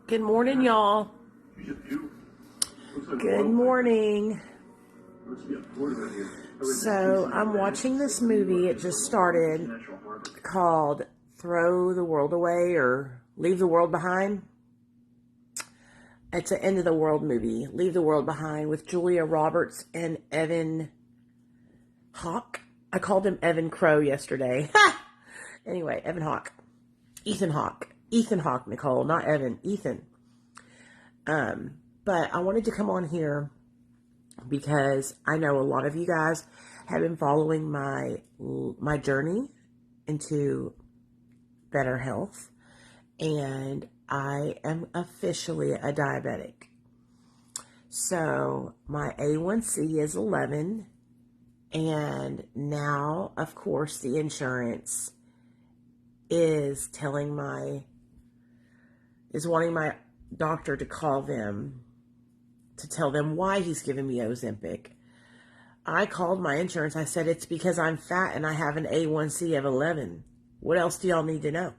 Good morning, y'all. Good morning. So, I'm watching this movie. It just started called Throw the World Away or Leave the World Behind. It's an end of the world movie, Leave the World Behind, with Julia Roberts and Evan Hawke. I called him Evan Crow yesterday. Anyway, Evan Hawke. Ethan Hawke. Ethan Hawke, Nicole, not Evan. Ethan. But I wanted to come on here because I know a lot of you guys have been following my journey into better health, and I am officially a diabetic. So my A1C is 11, and now, of course, the insurance is wanting my doctor to call them to tell them why he's giving me Ozempic. I called my insurance. I said, it's because I'm fat and I have an A1C of 11. What else do y'all need to know?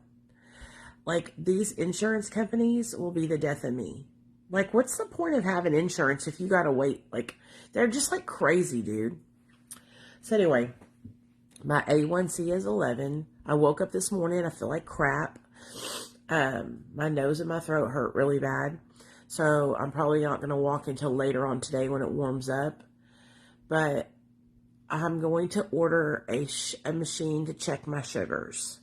Like, these insurance companies will be the death of me. Like, what's the point of having insurance if you gotta wait? Like, they're just like crazy, dude. So anyway, my A1C is 11. I woke up this morning. I feel like crap. My nose and my throat hurt really bad. So I'm probably not going to walk until later on today when it warms up. But I'm going to order a machine to check my sugars.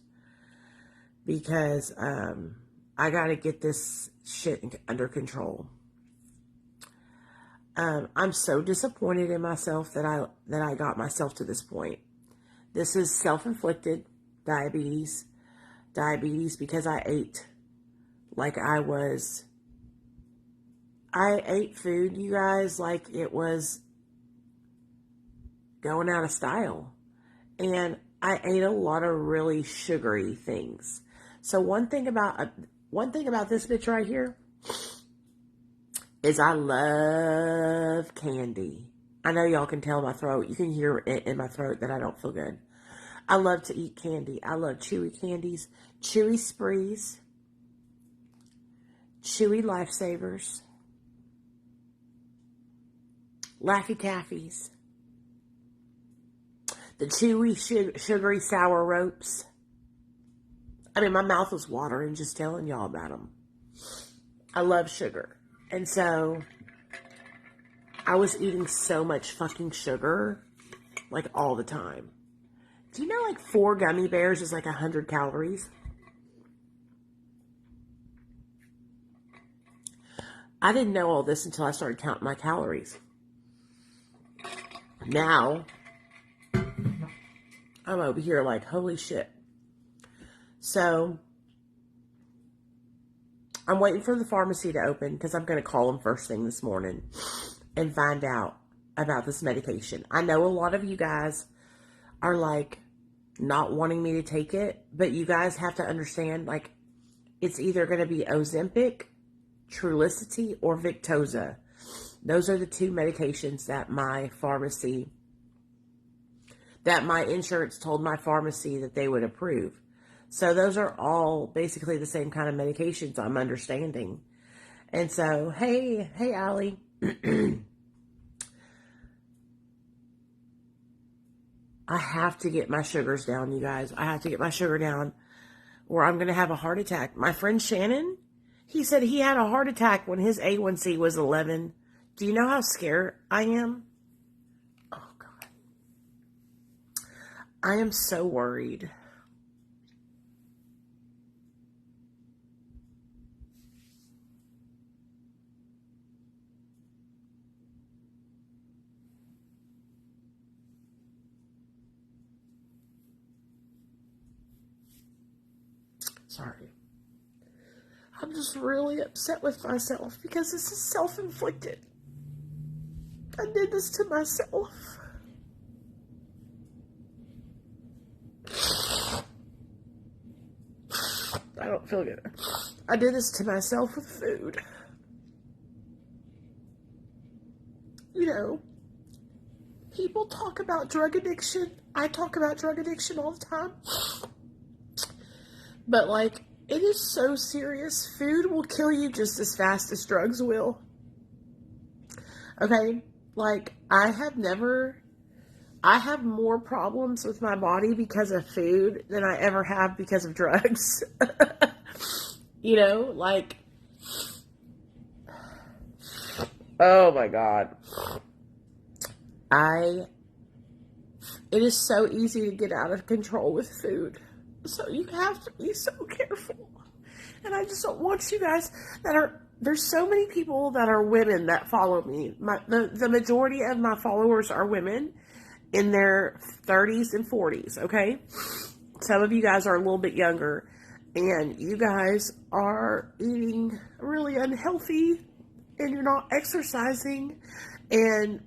Because I got to get this shit under control. I'm so disappointed in myself that I got myself to this point. This is self-inflicted diabetes. Diabetes because I ate like I ate food, you guys, like it was going out of style. And I ate a lot of really sugary things. So one thing about this bitch right here is I love candy. I know y'all can tell my throat. You can hear it in my throat that I don't feel good. I love to eat candy. I love chewy candies, chewy sprees, chewy lifesavers, Laffy Taffies, the chewy, sugary sour ropes. I mean, my mouth was watering just telling y'all about them. I love sugar. And so, I was eating so much fucking sugar, like all the time. Do you know, like, 4 gummy bears is like 100 calories? I didn't know all this until I started counting my calories. Now, I'm over here like, holy shit. So, I'm waiting for the pharmacy to open because I'm going to call them first thing this morning and find out about this medication. I know a lot of you guys are like not wanting me to take it, but you guys have to understand, like, it's either going to be Ozempic, Trulicity, or Victoza. Those are the 2 medications that my insurance told my pharmacy that they would approve. So those are all basically the same kind of medications, I'm understanding. And so, hey Allie. I have to get my sugars down, you guys. I have to get my sugar down or I'm going to have a heart attack. My friend Shannon, he said he had a heart attack when his A1C was 11. Do you know how scared I am? Oh, God. I am so worried. Sorry. I'm just really upset with myself because this is self-inflicted. I did this to myself. I don't feel good. I did this to myself with food. You know, people talk about drug addiction. I talk about drug addiction all the time. But, like, it is so serious. Food will kill you just as fast as drugs will. Okay? Like, I have more problems with my body because of food than I ever have because of drugs. You know, like, oh my God. It is so easy to get out of control with food. So you have to be so careful. And I just don't want you guys there's so many people that are women that follow me. The majority of my followers are women in their 30s and 40s, okay? Some of you guys are a little bit younger, and you guys are eating really unhealthy, and you're not exercising, and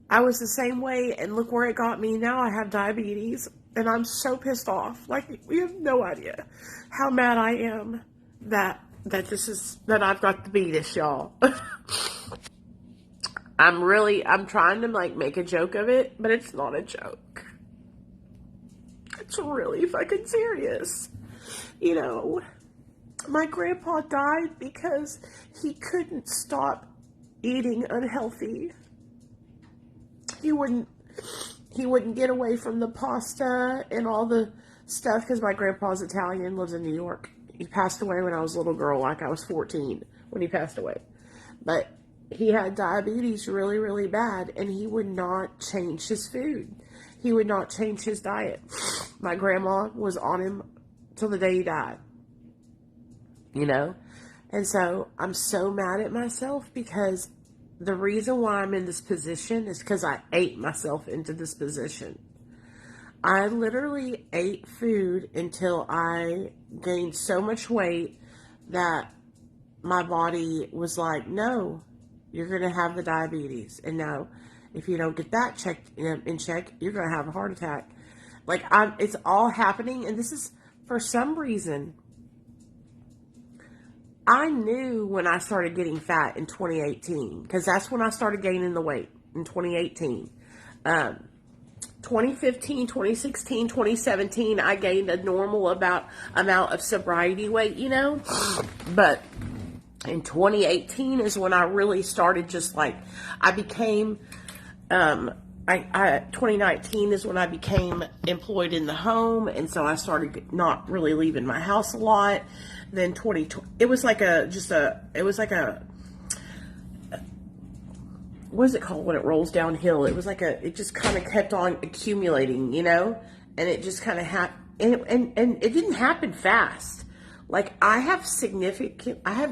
I was the same way, and look where it got me. Now I have diabetes, and I'm so pissed off. Like, we have no idea how mad I am that I've got the beatus, y'all. I'm trying to, like, make a joke of it, but it's not a joke. It's really fucking serious. You know, my grandpa died because he couldn't stop eating unhealthy. He wouldn't get away from the pasta and all the stuff, because my grandpa's Italian, lives in New York. He passed away when I was a little girl, like I was 14 when he passed away. But he had diabetes really, really bad, and he would not change his food. He would not change his diet. My grandma was on him till the day he died. You know? And so I'm so mad at myself, because the reason why I'm in this position is because I ate myself into this position. I literally ate food until I gained so much weight that my body was like, no, you're going to have the diabetes. And no, if you don't get that checked in check, you're going to have a heart attack. Like, it's all happening. And this is, for some reason, I knew when I started getting fat in 2018, because that's when I started gaining the weight, in 2018. 2015, 2016, 2017, I gained a normal amount of sobriety weight, you know. But in 2018 is when I really started, just like, I became, 2019 is when I became employed in the home, and so I started not really leaving my house a lot. Then 2020, it was like what is it called when it rolls downhill? It was like it just kind of kept on accumulating, you know, and it just kind of happened, and it didn't happen fast. Like, I have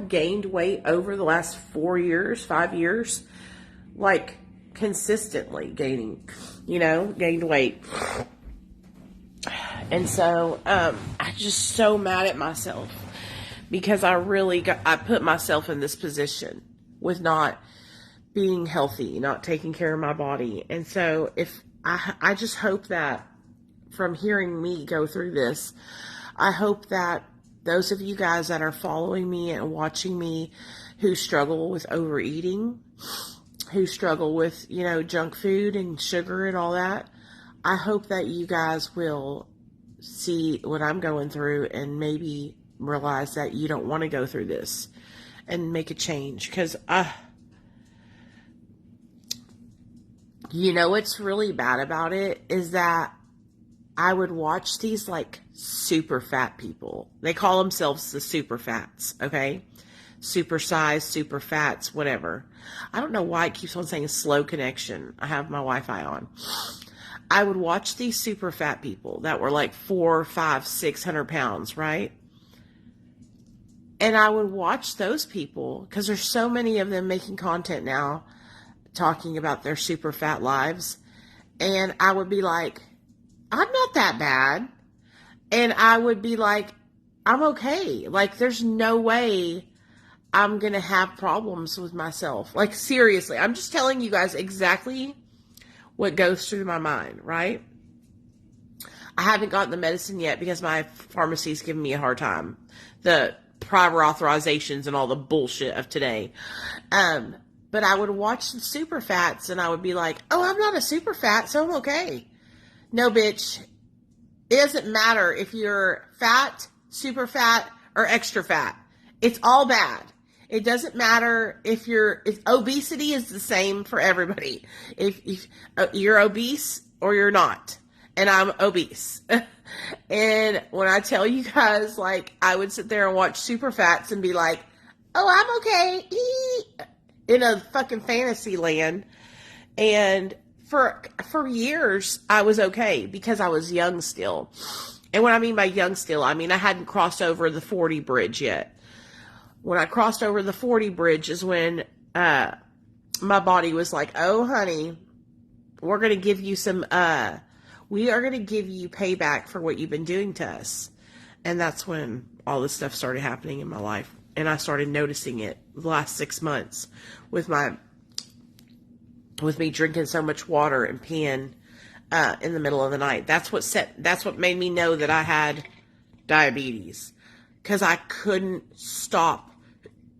gained weight over the last 5 years, like, consistently gained weight. And so, I'm just so mad at myself, because I put myself in this position with not being healthy, not taking care of my body. And so I just hope that from hearing me go through this, I hope that those of you guys that are following me and watching me who struggle with overeating, who struggle with, you know, junk food and sugar and all that, I hope that you guys will see what I'm going through and maybe realize that you don't want to go through this and make a change. Because you know what's really bad about it is that I would watch these, like, super fat people. They call themselves the super fats, okay? Super size, super fats, whatever. I don't know why it keeps on saying slow connection. I have my Wi-Fi on. I would watch these super fat people that were like 400, 500, 600 pounds, right? And I would watch those people, because there's so many of them making content now talking about their super fat lives. And I would be like, I'm not that bad. And I would be like, I'm okay. Like, there's no way I'm going to have problems with myself. Like, seriously, I'm just telling you guys exactly what goes through my mind, right? I haven't gotten the medicine yet because my pharmacy's giving me a hard time. The prior authorizations and all the bullshit of today. But I would watch the super fats and I would be like, oh, I'm not a super fat, so I'm okay. No, bitch. It doesn't matter if you're fat, super fat, or extra fat. It's all bad. It doesn't matter if obesity is the same for everybody. If you're obese or you're not. And I'm obese. And when I tell you guys, like, I would sit there and watch super fats and be like, oh, I'm okay. In a fucking fantasy land. And for years, I was okay because I was young still. And what I mean by young still, I mean I hadn't crossed over the 40 bridge yet. When I crossed over the 40 bridge is when my body was like, oh, honey, we're going to give you we are going to give you payback for what you've been doing to us. And that's when all this stuff started happening in my life. And I started noticing it the last 6 months with me drinking so much water and peeing in the middle of the night. That's what made me know that I had diabetes. Because I couldn't stop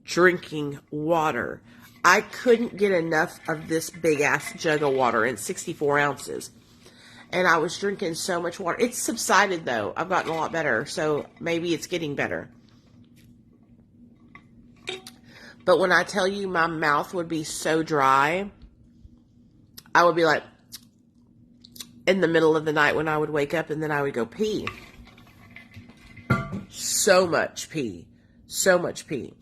drinking water. I couldn't get enough of this big ass jug of water in 64 ounces. And I was drinking so much water. It's subsided though. I've gotten a lot better. So maybe it's getting better. But when I tell you my mouth would be so dry, I would be like, in the middle of the night when I would wake up and then I would go pee. So much pee. So much pee.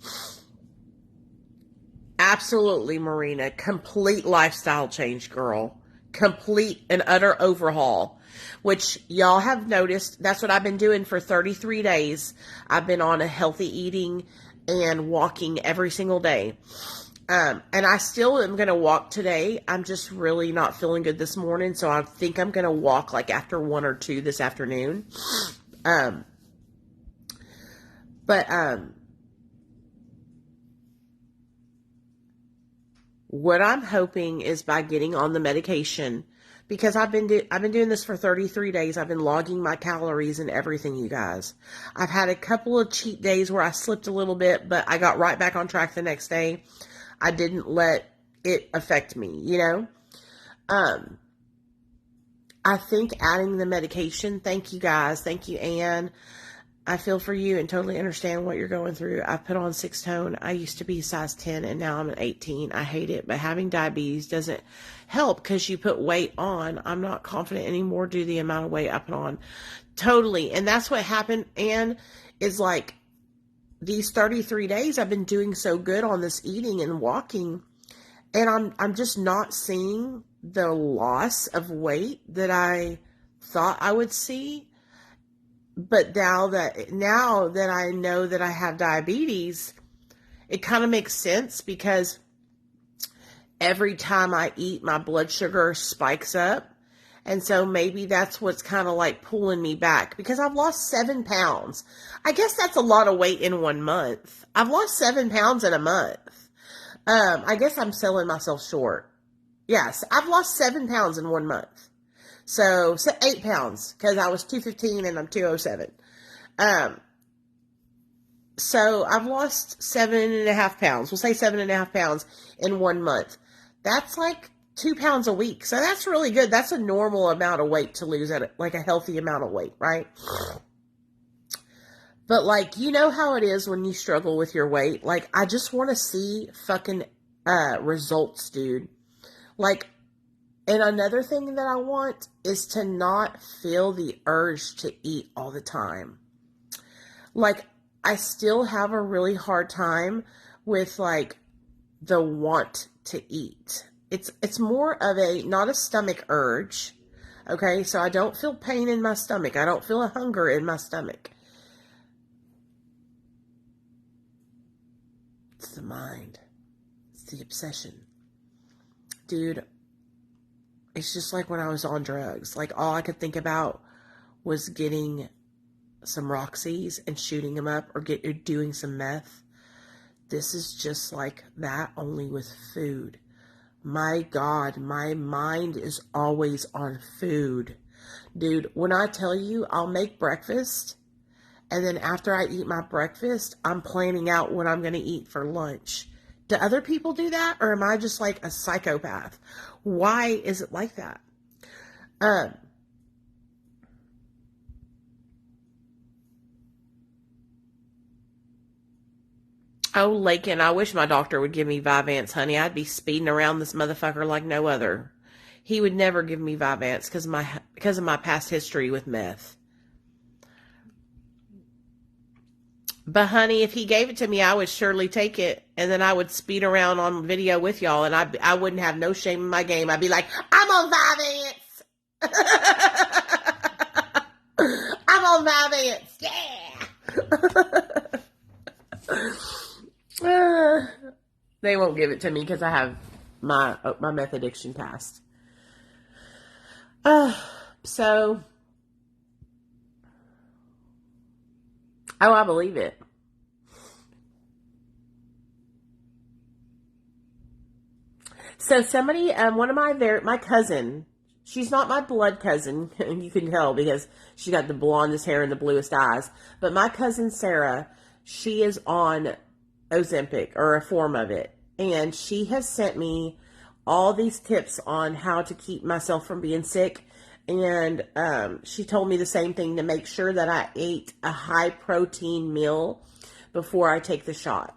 Absolutely, Marina. Complete lifestyle change, girl. Complete and utter overhaul. Which y'all have noticed, that's what I've been doing for 33 days. I've been on a healthy eating and walking every single day. And I still am going to walk today. I'm just really not feeling good this morning. So I think I'm going to walk like after 1 or 2 this afternoon. What I'm hoping is by getting on the medication, because I've been doing this for 33 days. I've been logging my calories and everything, you guys. I've had a couple of cheat days where I slipped a little bit, but I got right back on track the next day. I didn't let it affect me, you know? I think adding the medication, thank you guys. Thank you, Anne. I feel for you and totally understand what you're going through. I put on 6-tone. I used to be size 10 and now I'm an 18. I hate it, but having diabetes doesn't help because you put weight on. I'm not confident anymore due to the amount of weight I put on. Totally. And that's what happened. And is like these 33 days I've been doing so good on this eating and walking, and I'm just not seeing the loss of weight that I thought I would see. But now that I know that I have diabetes, it kind of makes sense because every time I eat, my blood sugar spikes up. And so maybe that's what's kind of like pulling me back because I've lost 7 pounds. I guess that's a lot of weight in 1 month. I've lost 7 pounds in a month. I guess I'm selling myself short. Yes, I've lost 7 pounds in 1 month. So 8 pounds because I was 215 and I'm 207. So I've lost 7.5 pounds. We'll say 7.5 pounds in 1 month. That's like 2 pounds a week. So that's really good. That's a normal amount of weight to lose at like a healthy amount of weight, right? But like, you know how it is when you struggle with your weight? Like, I just want to see fucking results, dude. Like, and another thing that I want is to not feel the urge to eat all the time. Like, I still have a really hard time with like the want to eat. It's more of not a stomach urge. Okay, so I don't feel pain in my stomach. I don't feel a hunger in my stomach. It's the mind. It's the obsession. Dude, it's just like when I was on drugs. Like, all I could think about was getting some Roxy's and shooting them up or doing some meth. This is just like that, only with food. My God, my mind is always on food. Dude, when I tell you I'll make breakfast, and then after I eat my breakfast, I'm planning out what I'm going to eat for lunch. Do other people do that? Or am I just like a psychopath? Why is it like that? Oh, Lakin, I wish my doctor would give me Vyvanse, honey. I'd be speeding around this motherfucker like no other. He would never give me Vyvanse because of my past history with meth. But honey, if he gave it to me, I would surely take it, and then I would speed around on video with y'all, and I wouldn't have no shame in my game. I'd be like, I'm on Vyvanse. I'm on Vyvanse. Yeah. They won't give it to me because I have my meth addiction past. So, I believe it. So somebody, one of my cousin, she's not my blood cousin, you can tell because she got the blondest hair and the bluest eyes. But my cousin Sarah, she is on Ozempic or a form of it, and she has sent me all these tips on how to keep myself from being sick. And she told me the same thing, to make sure that I ate a high protein meal before I take the shot.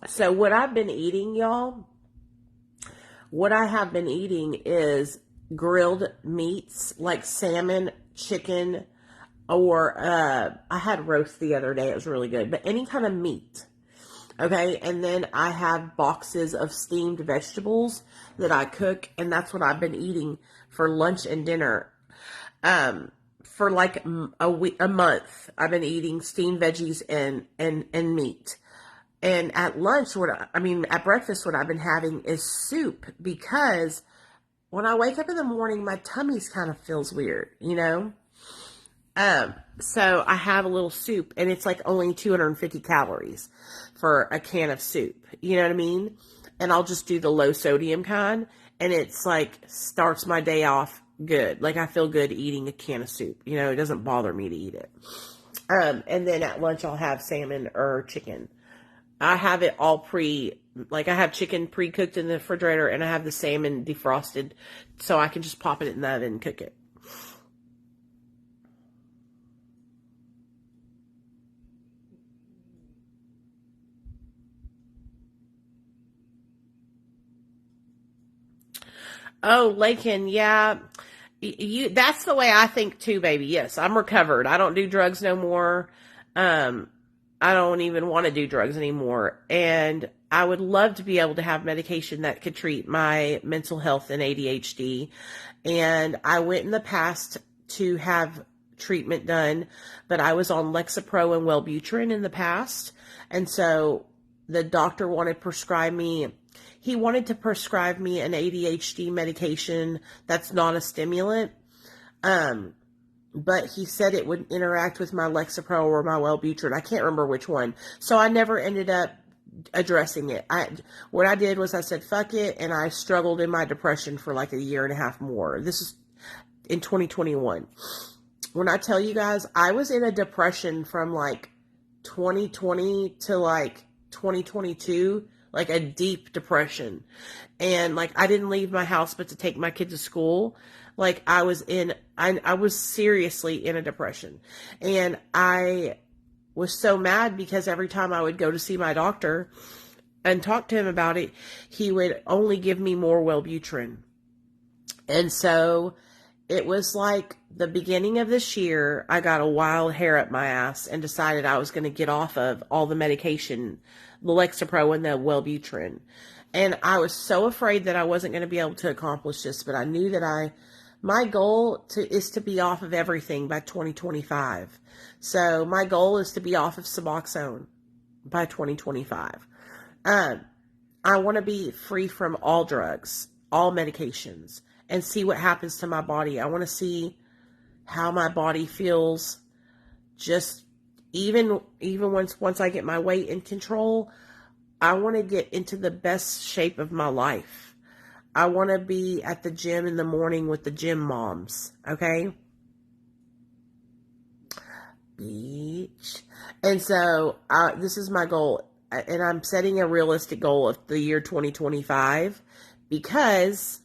So what I've been eating, y'all, what I have been eating is grilled meats like salmon, chicken, or I had roast the other day. It was really good. But any kind of meat. Okay, and then I have boxes of steamed vegetables that I cook, and that's what I've been eating for lunch and dinner. For like a month, I've been eating steamed veggies and meat. And at lunch, at breakfast, what I've been having is soup, because when I wake up in the morning, my tummy's kind of feels weird, you know? So I have a little soup, and it's like only 250 calories for a can of soup. You know what I mean? And I'll just do the low sodium kind, and it's like starts my day off good. Like I feel good eating a can of soup. You know, it doesn't bother me to eat it. And then at lunch I'll have salmon or chicken. I have it all I have chicken pre-cooked in the refrigerator, and I have the salmon defrosted, so I can just pop it in the oven and cook it. Oh, Lakin, yeah. That's the way I think too, baby. Yes, I'm recovered. I don't do drugs no more. Um, I don't even want to do drugs anymore. And I would love to be able to have medication that could treat my mental health and ADHD. And I went in the past to have treatment done, but I was on Lexapro and Wellbutrin in the past. And so the doctor he wanted to prescribe me an ADHD medication that's not a stimulant. But he said it would interact with my Lexapro or my Wellbutrin. I can't remember which one. So I never ended up addressing it. What I did was I said, fuck it. And I struggled in my depression for like a year and a half more. This is in 2021. When I tell you guys, I was in a depression from like 2020 to like 2022, like a deep depression. And like, I didn't leave my house but to take my kid to school. Like I was seriously in a depression. And I was so mad because every time I would go to see my doctor and talk to him about it, he would only give me more Wellbutrin. And so it was like the beginning of this year, I got a wild hair up my ass and decided I was going to get off of all the medication, the Lexapro and the Wellbutrin. And I was so afraid that I wasn't going to be able to accomplish this, but I knew that my goal is to be off of everything by 2025. So my goal is to be off of Suboxone by 2025. I want to be free from all drugs, all medications, and see what happens to my body. I want to see how my body feels, just even once I get my weight in control. I want to get into the best shape of my life. I want to be at the gym in the morning with the gym moms, okay? Beach. And so this is my goal. And I'm setting a realistic goal of the year 2025 because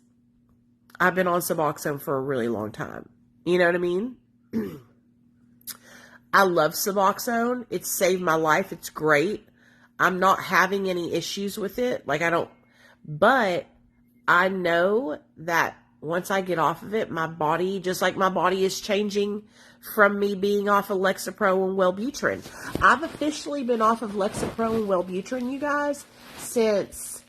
I've been on Suboxone for a really long time. You know what I mean? I love Suboxone. It's saved my life. It's great. I'm not having any issues with it. But I know that once I get off of it, my body, just like my body is changing from me being off of Lexapro and Wellbutrin. I've officially been off of Lexapro and Wellbutrin, you guys, since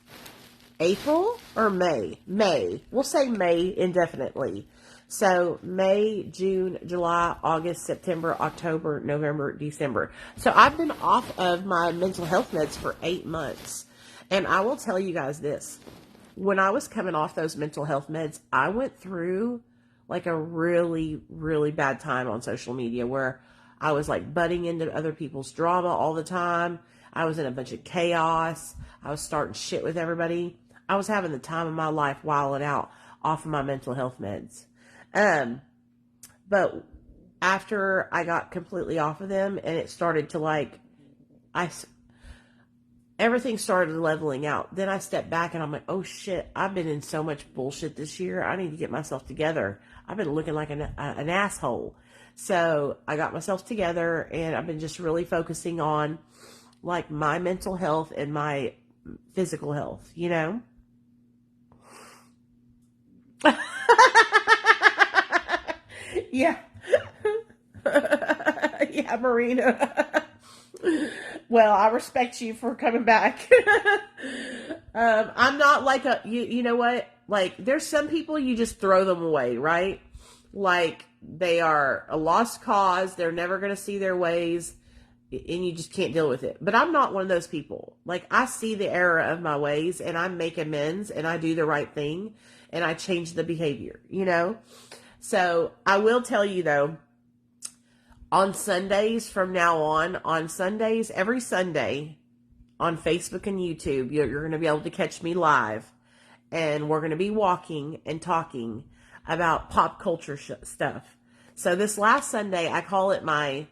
April or May. May. We'll say May indefinitely. So May, June, July, August, September, October, November, December. So I've been off of my mental health meds for 8 months. And I will tell you guys this. When I was coming off those mental health meds, I went through like a really, really bad time on social media where I was like butting into other people's drama all the time. I was in a bunch of chaos. I was starting shit with everybody. I was having the time of my life wilding out off of my mental health meds. But after I got completely off of them and it started to everything started leveling out. Then I stepped back and I'm like, oh shit, I've been in so much bullshit this year. I need to get myself together. I've been looking like an asshole. So I got myself together and I've been just really focusing on like my mental health and my physical health, you know? Yeah. Yeah, Marina. Well, I respect you for coming back. I'm not like you know what? Like, there's some people you just throw them away, right? Like, they are a lost cause. They're never going to see their ways and you just can't deal with it. But I'm not one of those people. Like, I see the error of my ways and I make amends and I do the right thing and I change the behavior, you know? So I will tell you though, on Sundays from now on Sundays, every Sunday on Facebook and YouTube, you're going to be able to catch me live. And we're going to be walking and talking about pop culture stuff. So this last Sunday, I call it my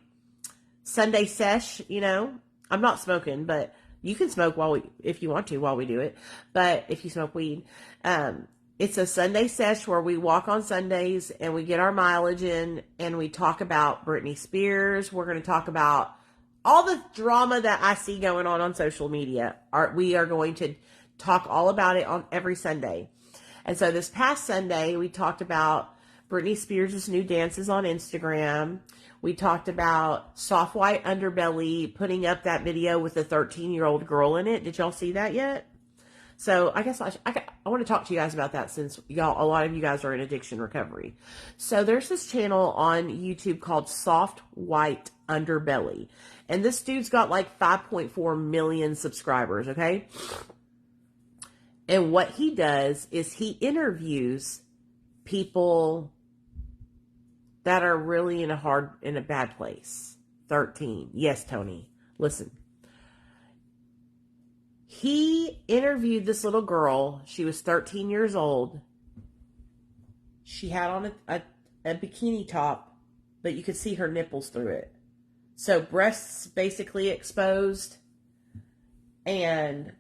Sunday sesh, you know. I'm not smoking, but you can smoke if you want to while we do it. But if you smoke weed, it's a Sunday sesh where we walk on Sundays and we get our mileage in and we talk about Britney Spears. We're going to talk about all the drama that I see going on social media. We are going to talk all about it on every Sunday. And so this past Sunday, we talked about Britney Spears' new dances on Instagram. We talked about Soft White Underbelly putting up that video with a 13-year-old girl in it. Did y'all see that yet? So I guess I want to talk to you guys about that since a lot of you guys are in addiction recovery. So there's this channel on YouTube called Soft White Underbelly. And this dude's got like 5.4 million subscribers, okay? And what he does is he interviews people that are really in a bad place. 13. Yes, Tony. Listen. He interviewed this little girl. She was 13 years old. She had on a bikini top, but you could see her nipples through it. So breasts basically exposed. And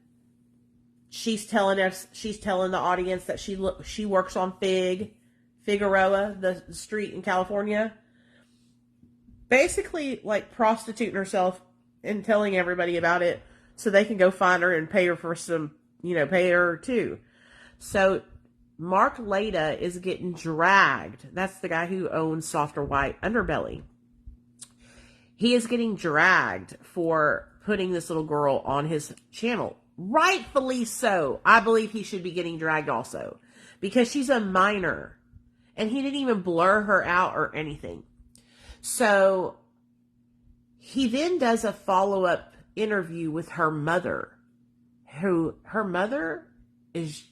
she's telling the audience that she works on Figueroa, the street in California. Basically like prostituting herself and telling everybody about it. So they can go find her and pay her for pay her too. So Mark Leda is getting dragged. That's the guy who owns Soft White Underbelly. He is getting dragged for putting this little girl on his channel. Rightfully so. I believe he should be getting dragged also. Because she's a minor. And he didn't even blur her out or anything. So he then does a follow-up interview with her mother, her mother is,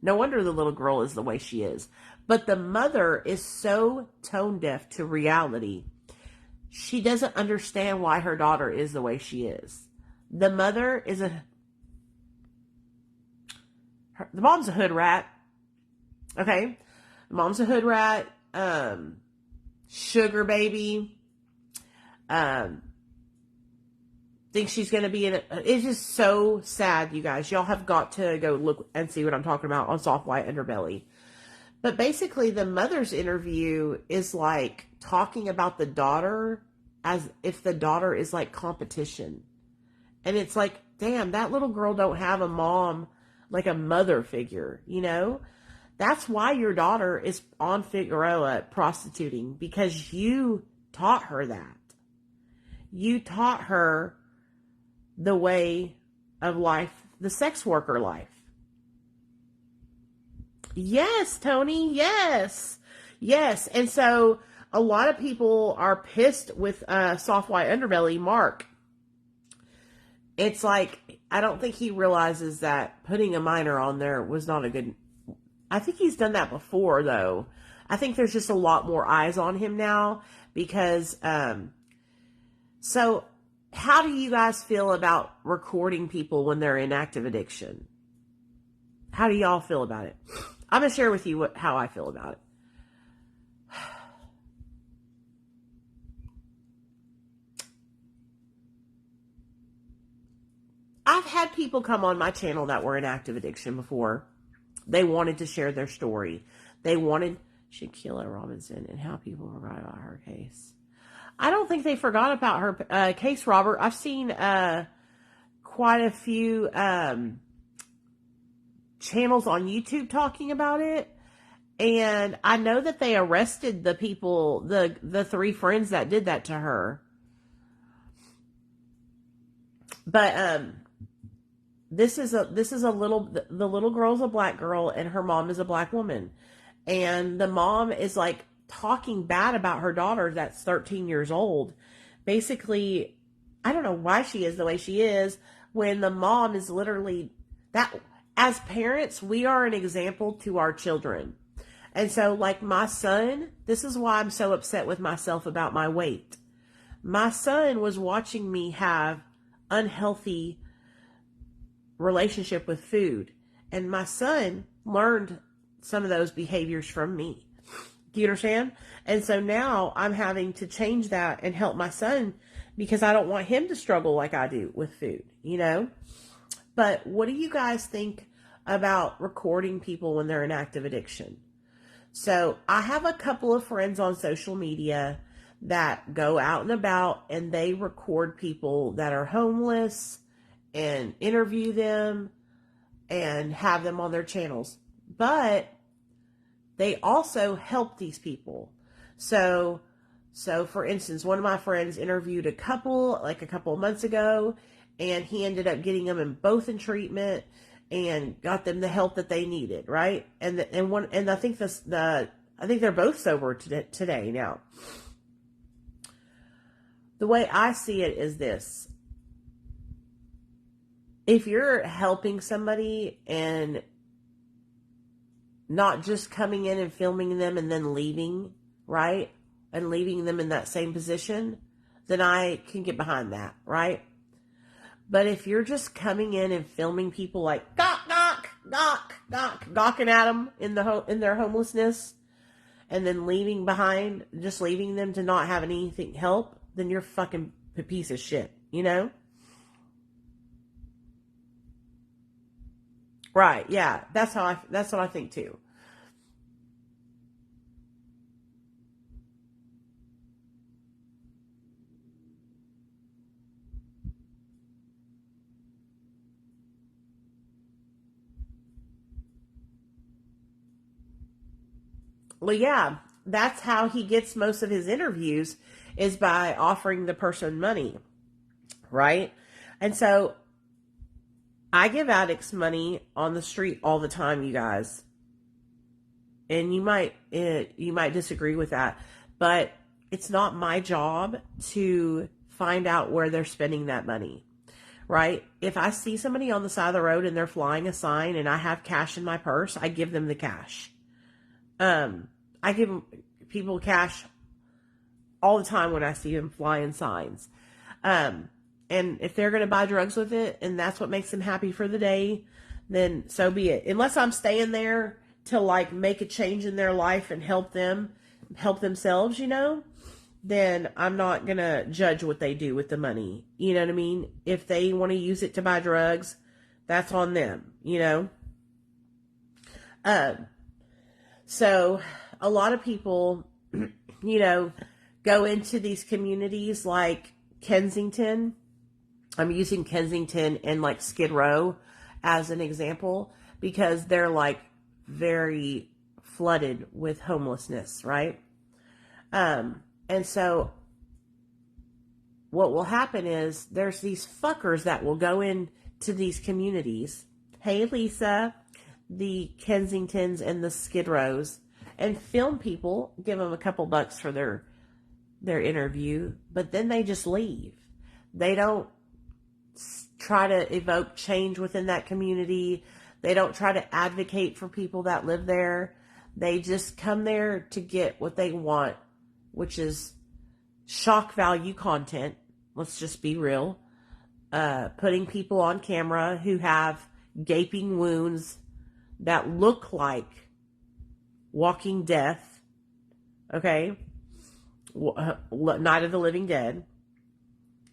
no wonder the little girl is the way she is, but the mother is so tone deaf to reality. She doesn't understand why her daughter is the way she is. The mother is the mom's a hood rat. Okay. The mom's a hood rat. Sugar baby. Thinks she's going to be in it. It's just so sad, you guys. Y'all have got to go look and see what I'm talking about on Soft White Underbelly. But basically, the mother's interview is like talking about the daughter as if the daughter is like competition. And it's like, damn, that little girl don't have a mom, like a mother figure, you know? That's why your daughter is on Figueroa prostituting, because you taught her that. You taught her the way of life, the sex worker life. Yes, Tony, yes. Yes. And so a lot of people are pissed with Soft White Underbelly, Mark. It's like, I don't think he realizes that putting a minor on there was not a good... I think he's done that before, though. I think there's just a lot more eyes on him now because... So, how do you guys feel about recording people when they're in active addiction? How do y'all feel about it? I'm going to share with you how I feel about it. I've had people come on my channel that were in active addiction before. They wanted to share their story. They wanted Shaquilla Robinson and how people forgot about her case. I don't think they forgot about her case, Robert. I've seen quite a few channels on YouTube talking about it. And I know that they arrested the people, the 3 friends that did that to her. But this is a the little girl's a black girl and her mom is a black woman. And the mom is like talking bad about her daughter that's 13 years old. Basically, I don't know why she is the way she is when the mom is literally that. As parents, we are an example to our children. And so like my son, this is why I'm so upset with myself about my weight. My son was watching me have unhealthy relationship with food. And my son learned some of those behaviors from me. Do you understand? And so now I'm having to change that and help my son because I don't want him to struggle like I do with food, you know? But what do you guys think about recording people when they're in active addiction? So I have a couple of friends on social media that go out and about and they record people that are homeless and interview them and have them on their channels. But they also help these people. So for instance, one of my friends interviewed a couple like a couple of months ago, and he ended up getting them both in treatment and got them the help that they needed, right? And I think I think they're both sober today now. The way I see it is this: if you're helping somebody and not just coming in and filming them and then leaving, right? And leaving them in that same position, then I can get behind that, right? But if you're just coming in and filming people like gawking at them in their homelessness, and then leaving them to not have anything help, then you're fucking a piece of shit, you know? Right? Yeah, that's what I think too. Well, yeah, that's how he gets most of his interviews, is by offering the person money, right? And so I give addicts money on the street all the time, you guys. And you might disagree with that, but it's not my job to find out where they're spending that money, right? If I see somebody on the side of the road and they're flying a sign and I have cash in my purse, I give them the cash. I give people cash all the time when I see them flying signs. And if they're going to buy drugs with it and that's what makes them happy for the day, then so be it. Unless I'm staying there to like make a change in their life and help themselves, you know, then I'm not going to judge what they do with the money. You know what I mean? If they want to use it to buy drugs, that's on them, you know? So a lot of people, you know, go into these communities like Kensington. I'm using Kensington and like Skid Row as an example because they're like very flooded with homelessness, right? And so what will happen is there's these fuckers that will go into these communities. Hey, Lisa, the Kensingtons and the Skid Rows, and film people, give them a couple bucks for their interview, but then they just leave. They don't try to evoke change within that community. They don't try to advocate for people that live there. They just come there to get what they want, which is shock value content. Let's just be real. Putting people on camera who have gaping wounds that look like Walking Death. Okay. Night of the Living Dead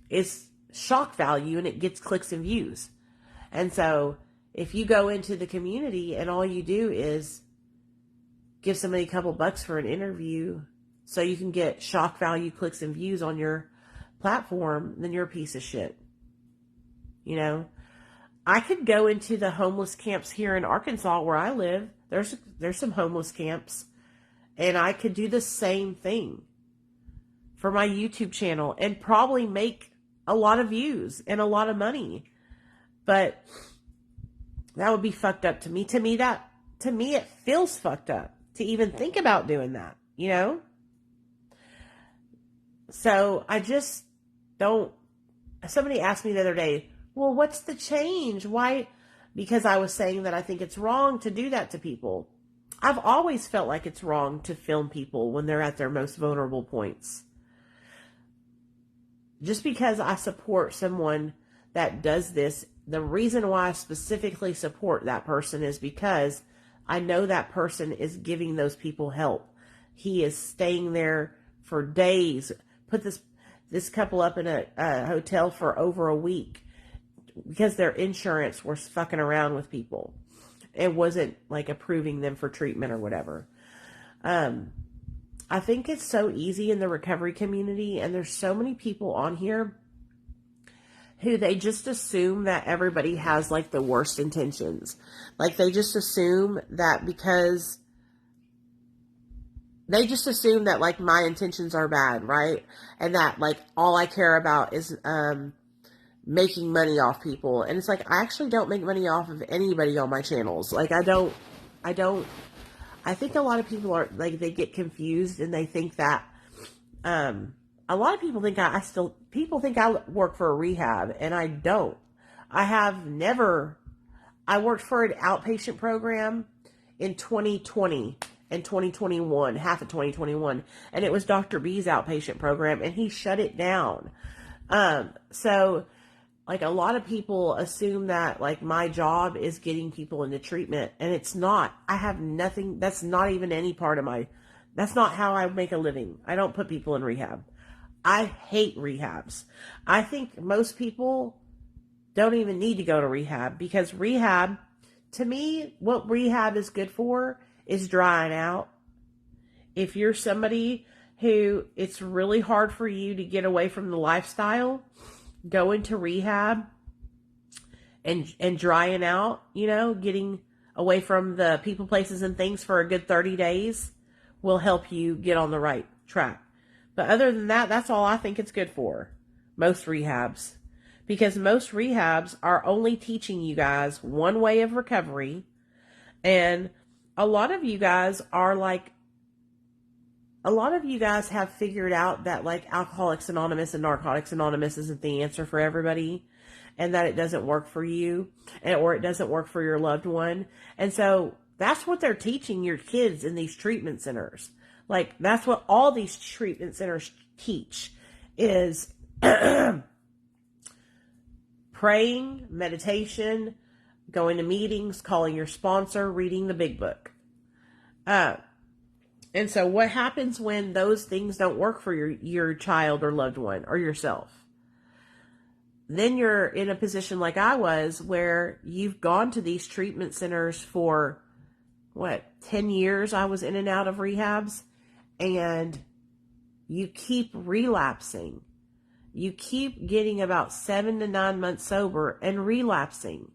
is shock value, and it gets clicks and views. And so if you go into the community and all you do is give somebody a couple bucks for an interview so you can get shock value, clicks and views on your platform, then you're a piece of shit. You know, I could go into the homeless camps here in Arkansas where I live. There's some homeless camps, and I could do the same thing for my YouTube channel and probably make a lot of views and a lot of money. But that would be fucked up to me. To me, it feels fucked up to even think about doing that, you know? So I just don't. Somebody asked me the other day, well, what's the change? Why? Because I was saying that I think it's wrong to do that to people. I've always felt like it's wrong to film people when they're at their most vulnerable points. Just because I support someone that does this, the reason why I specifically support that person is because I know that person is giving those people help. He is staying there for days. Put this couple up in a hotel for over a week because their insurance was fucking around with people. It wasn't like approving them for treatment or whatever. I think it's so easy in the recovery community, and there's so many people on here who they just assume that everybody has like the worst intentions. Like they just assume that because they just assume that like my intentions are bad, right? And that like all I care about is making money off people. And it's like I actually don't make money off of anybody on my channels. Like I think a lot of people are like, they get confused and they think that a lot of people think people think I work for a rehab, and I don't. I worked for an outpatient program in 2020 and 2021, half of 2021, and it was Dr. B's outpatient program, and he shut it down. So like a lot of people assume that like my job is getting people into treatment, and it's not. I have nothing. That's not even any part of that's not how I make a living. I don't put people in rehab. I hate rehabs. I think most people don't even need to go to rehab, because rehab, to me, what rehab is good for is drying out. If you're somebody who it's really hard for you to get away from the lifestyle, go into rehab and drying out, you know, getting away from the people, places, and things for a good 30 days will help you get on the right track. But other than that, that's all I think it's good for. Most rehabs. Because most rehabs are only teaching you guys one way of recovery. And a lot of you guys have figured out that like Alcoholics Anonymous and Narcotics Anonymous isn't the answer for everybody, and that it doesn't work for you, or it doesn't work for your loved one. And so that's what they're teaching your kids in these treatment centers. Like that's what all these treatment centers teach is praying, meditation, going to meetings, calling your sponsor, reading the big book. And so what happens when those things don't work for your child or loved one or yourself? Then you're in a position like I was, where you've gone to these treatment centers for 10 years I was in and out of rehabs, and you keep relapsing. You keep getting about 7 to 9 months sober and relapsing.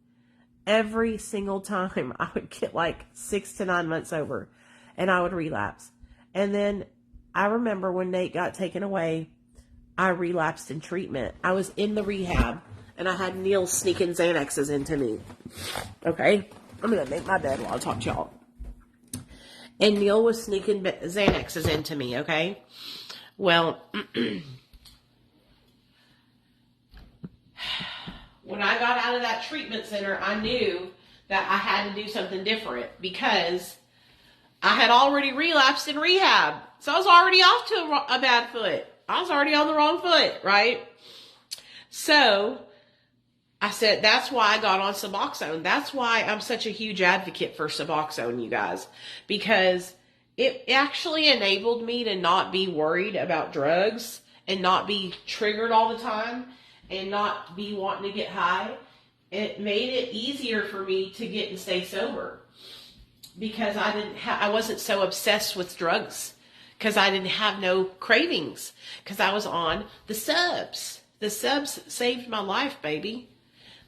Every single time I would get like 6 to 9 months sober and I would relapse. And then I remember when Nate got taken away, I relapsed in treatment. I was in the rehab and I had Neil sneaking Xanaxes into me. Okay? I'm going to make my bed while I talk to y'all. And Neil was sneaking Xanaxes into me, okay? Well, when I got out of that treatment center, I knew that I had to do something different because I had already relapsed in rehab. So I was already off to a bad foot. I was already on the wrong foot, right? So I said, that's why I got on Suboxone. That's why I'm such a huge advocate for Suboxone, you guys, because it actually enabled me to not be worried about drugs and not be triggered all the time and not be wanting to get high. It made it easier for me to get and stay sober because I wasn't so obsessed with drugs because I didn't have no cravings because I was on the subs. The subs saved my life, baby.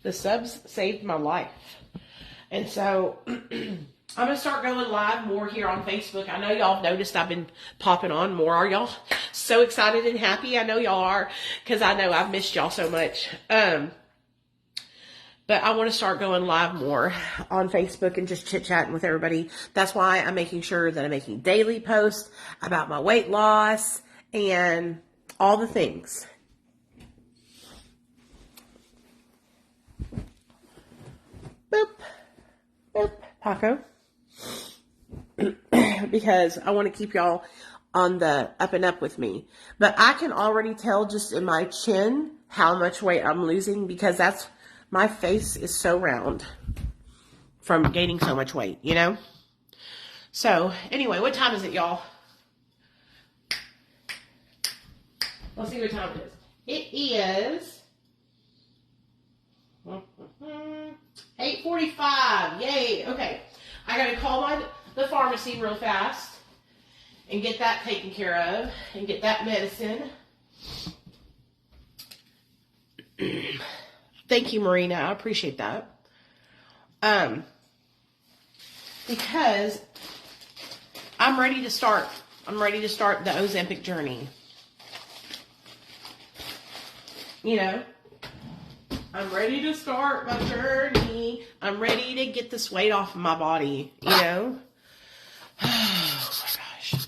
The subs saved my life. And so I'm going to start going live more here on Facebook. I know y'all have noticed I've been popping on more. Are y'all so excited and happy? I know y'all are because I know I've missed y'all so much. But I want to start going live more on Facebook and just chit-chatting with everybody. That's why I'm making sure that I'm making daily posts about my weight loss and all the things. Boop. Boop. Paco. Because I want to keep y'all on the up and up with me. But I can already tell just in my chin how much weight I'm losing because my face is so round from gaining so much weight, you know? So, anyway, what time is it, y'all? Let's see what time it is. It is 8:45. Yay. Okay. I got to call the pharmacy real fast and get that taken care of and get that medicine. Thank you, Marina. I appreciate that. Because I'm ready to start. I'm ready to start the Ozempic journey. You know, I'm ready to start my journey. I'm ready to get this weight off of my body, you know? Oh my gosh.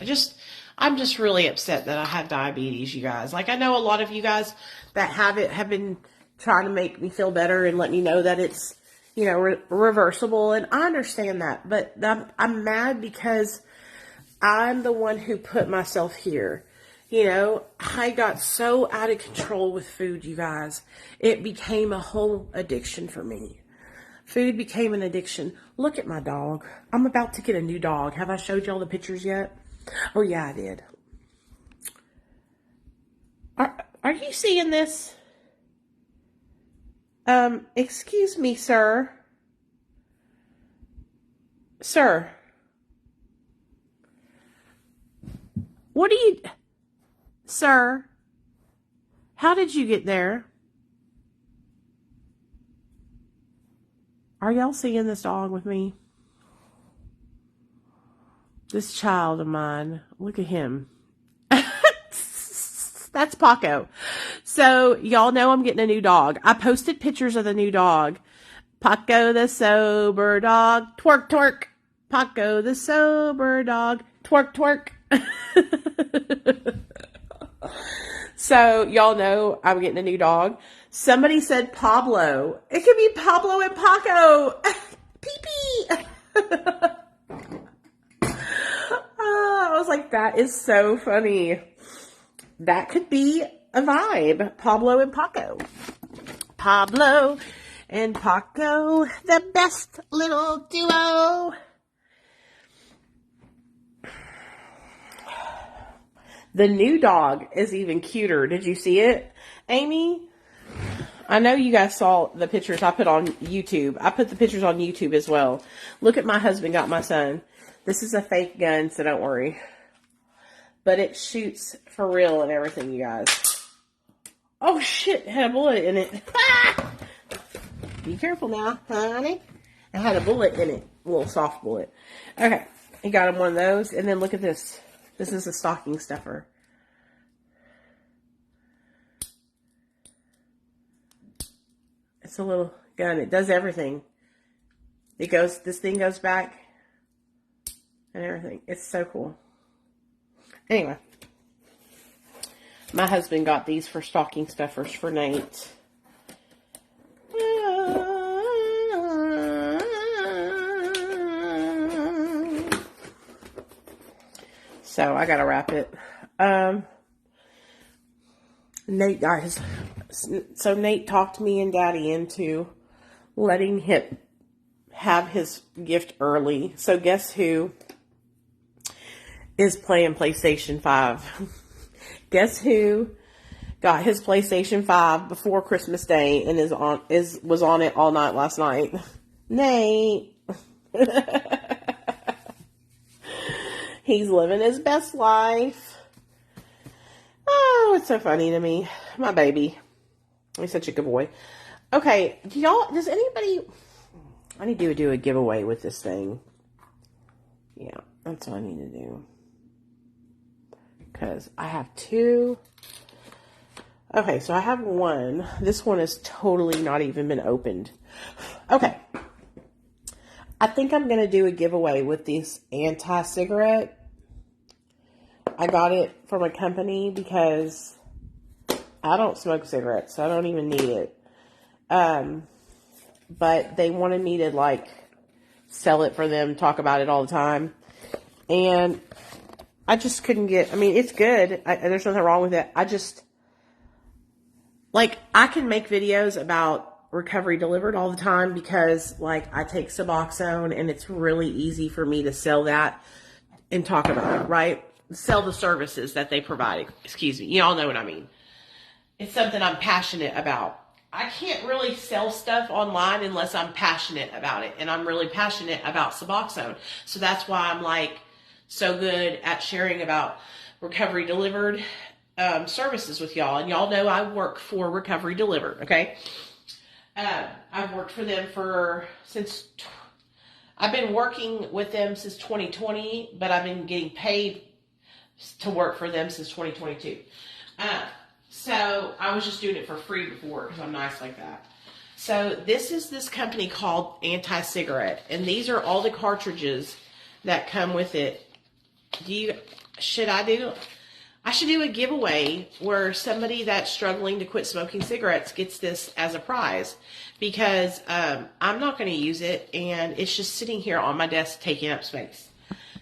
I'm just really upset that I have diabetes, you guys. Like, I know a lot of you guys that have it have been trying to make me feel better and let me know that it's, you know, reversible. And I understand that, but I'm mad because I'm the one who put myself here. You know, I got so out of control with food, you guys. It became a whole addiction for me. Food became an addiction. Look at my dog. I'm about to get a new dog. Have I showed y'all the pictures yet? Oh, yeah, I did. Are you seeing this? Excuse me, sir. Sir. What are you... Sir, how did you get there? Are y'all seeing this dog with me? This child of mine. Look at him. That's Paco. So, y'all know I'm getting a new dog. I posted pictures of the new dog. Paco the sober dog. Twerk, twerk. Paco the sober dog. Twerk, twerk. So, y'all know I'm getting a new dog. Somebody said Pablo. It could be Pablo and Paco. Pee-pee. I was like, that is so funny. That could be a vibe. Pablo and Paco. Pablo and Paco, the best little duo. The new dog is even cuter. Did you see it, Amy? I know you guys saw the pictures I put on YouTube. I put the pictures on YouTube as well. Look at my husband got my son. This is a fake gun, so don't worry. But it shoots for real and everything, you guys. Oh shit, it had a bullet in it. Be careful now, honey. It had a bullet in it. A little soft bullet. Okay, he got him one of those. And then look at this. This is a stocking stuffer. It's a little gun. It does everything. This thing goes back and everything. It's so cool. Anyway, my husband got these for stocking stuffers for Nate. So I gotta wrap it. Nate got his. So Nate talked me and Daddy into letting him have his gift early. So guess who is playing PlayStation 5? Guess who got his PlayStation 5 before Christmas Day and was on it all night last night? Nate. He's living his best life. Oh, it's so funny to me. My baby. He's such a good boy. Okay, does anybody... I need to do a giveaway with this thing. Yeah, that's what I need to do. Because I have two. Okay, so I have one. This one is totally not even been opened. Okay. I think I'm going to do a giveaway with this anti-cigarette. I got it from a company because I don't smoke cigarettes, so I don't even need it. But they wanted me to, like, sell it for them, talk about it all the time. And I just couldn't get... I mean, it's good. There's nothing wrong with it. I just... Like, I can make videos about Recovery Delivered all the time because, like, I take Suboxone and it's really easy for me to sell that and talk about it, right? Sell the services that they provide. Excuse me. You all know what I mean. It's something I'm passionate about. I can't really sell stuff online unless I'm passionate about it. And I'm really passionate about Suboxone. So that's why I'm, like, so good at sharing about Recovery Delivered services with y'all. And y'all know I work for Recovery Delivered, okay? I've worked for them I've been working with them since 2020, but I've been getting paid to work for them since 2022. So I was just doing it for free before because I'm nice like that. So this is this company called Anti-Cigarette, and these are all the cartridges that come with it. I should do a giveaway where somebody that's struggling to quit smoking cigarettes gets this as a prize because I'm not going to use it and it's just sitting here on my desk taking up space.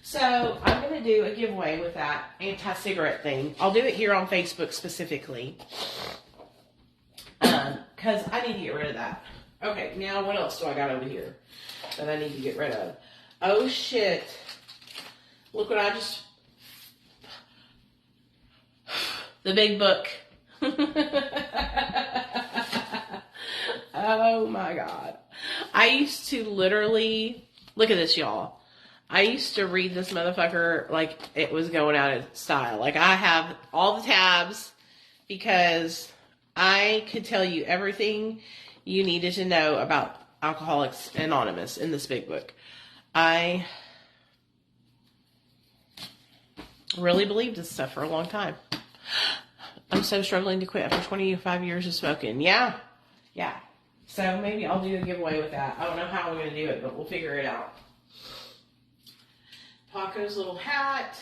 So I'm going to do a giveaway with that anti-cigarette thing. I'll do it here on Facebook specifically because I need to get rid of that. Okay, now what else do I got over here that I need to get rid of? Oh shit. Look what I just... The big book. Oh my God. I used to literally... Look at this, y'all. I used to read this motherfucker like it was going out of style. Like I have all the tabs because I could tell you everything you needed to know about Alcoholics Anonymous in this big book. I really believed this stuff for a long time. I'm so struggling to quit after 25 years of smoking. Yeah. So maybe I'll do a giveaway with that. I don't know how I'm going to do it, but we'll figure it out. Paco's little hat.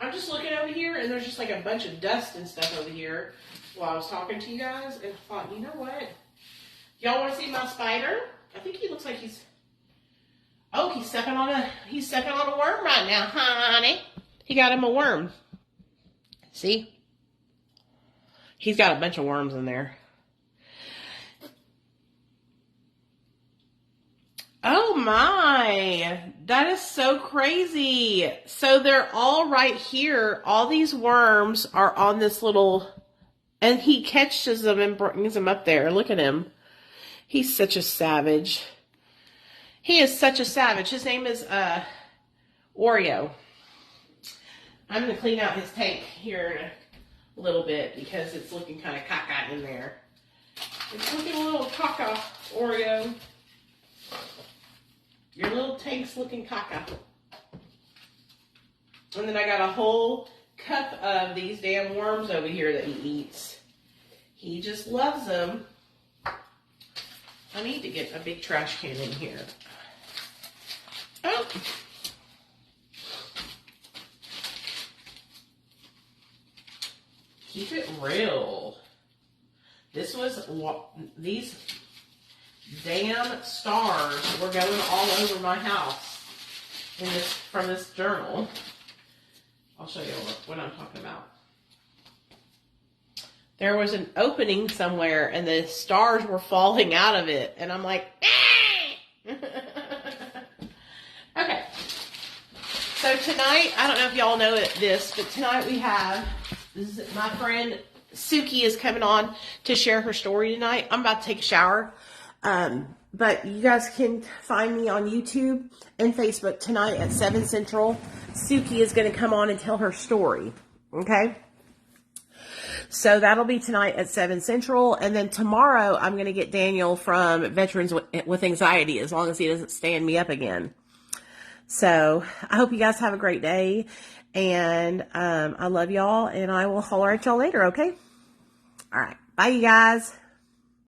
I'm just looking over here, and there's just like a bunch of dust and stuff over here while I was talking to you guys, and I thought, you know what? Y'all want to see my spider? I think he looks like he's... Oh, he's stepping on a worm right now, honey. He got him a worm. See? He's got a bunch of worms in there. Oh my, that is so crazy. So they're all right here. All these worms are on this little, and he catches them and brings them up there. Look at him. He's such a savage. He is such a savage. His name is Oreo. I'm going to clean out his tank here in a little bit because it's looking kind of caca in there. It's looking a little caca, Oreo. Your little tank's looking caca. And then I got a whole cup of these damn worms over here that he eats. He just loves them. I need to get a big trash can in here. Oh. Keep it real. This was, these damn stars were going all over my house in this, from this journal. I'll show you what I'm talking about. There was an opening somewhere and the stars were falling out of it. And I'm like, ah! Okay. So tonight, I don't know if y'all know this, but tonight we have, my friend Suki is coming on to share her story tonight. I'm about to take a shower. But you guys can find me on YouTube and Facebook tonight at 7 Central. Suki is going to come on and tell her story. Okay? So that'll be tonight at 7 Central. And then tomorrow I'm going to get Daniel from Veterans with Anxiety, as long as he doesn't stand me up again. So I hope you guys have a great day. And I love y'all. And I will holler at y'all later, okay? All right. Bye, you guys.